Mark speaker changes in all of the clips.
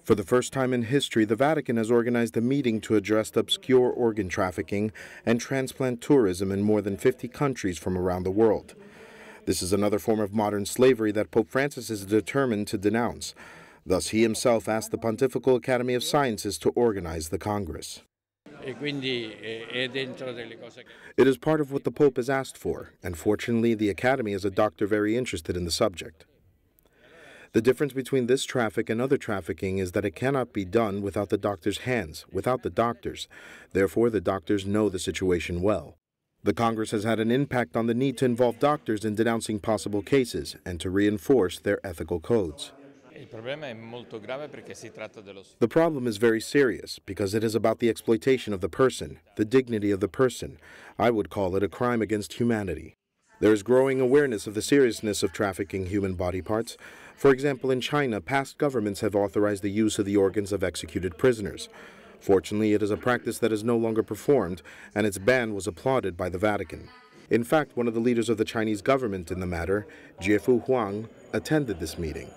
Speaker 1: For the first time in history, the Vatican has organized a meeting to address obscure organ trafficking and transplant tourism in more than 50 countries from around the world. This is another form of modern slavery that Pope Francis is determined to denounce. Thus, he himself asked the Pontifical Academy of Sciences to organize the Congress. It is part of what the Pope has asked for, and fortunately, the Academy is a doctor very interested in the subject. The difference between this traffic and other trafficking is that it cannot be done without the doctor's hands, without the doctors. Therefore, the doctors know the situation well. The Congress has had an impact on the need to involve doctors in denouncing possible cases and to reinforce their ethical codes. The problem is very serious because it is about the exploitation of the person, the dignity of the person. I would call it a crime against humanity. There is growing awareness of the seriousness of trafficking human body parts. For example, in China, past governments have authorized the use of the organs of executed prisoners. Fortunately, it is a practice that is no longer performed, and its ban was applauded by the Vatican. In fact, one of the leaders of the Chinese government in the matter, Jiefu Huang, attended this meeting.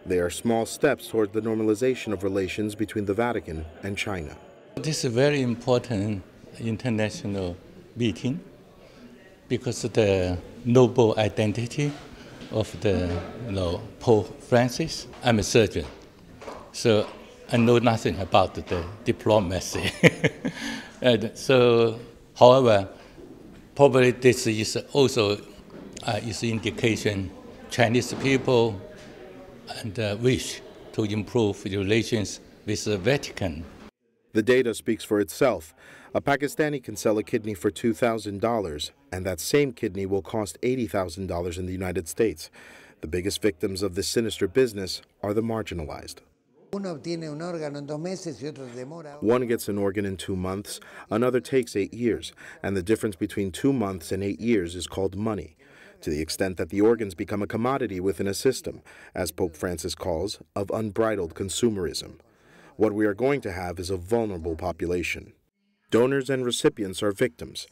Speaker 1: They are small steps toward the normalization of relations between the Vatican and China.
Speaker 2: This is a very important international meeting because of the noble identity of the Pope Francis. I'm a surgeon, so I know nothing about the diplomacy. However, probably this is also is indication Chinese people and wish to improve relations with the Vatican.
Speaker 1: The data speaks for itself. A Pakistani can sell a kidney for $2,000, and that same kidney will cost $80,000 in the United States. The biggest victims of this sinister business are the marginalized. One gets an organ in 2 months, another takes 8 years, and the difference between 2 months and 8 years is called money, to the extent that the organs become a commodity within a system, as Pope Francis calls, of unbridled consumerism. What we are going to have is a vulnerable population. Donors and recipients are victims.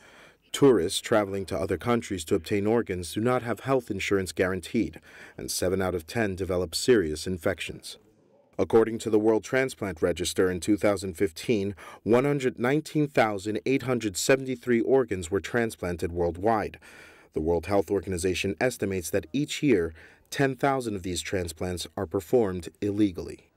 Speaker 1: Tourists traveling to other countries to obtain organs do not have health insurance guaranteed, and 7 out of 10 develop serious infections. According to the World Transplant Register in 2015, 119,873 organs were transplanted worldwide. The World Health Organization estimates that each year, 10,000 of these transplants are performed illegally.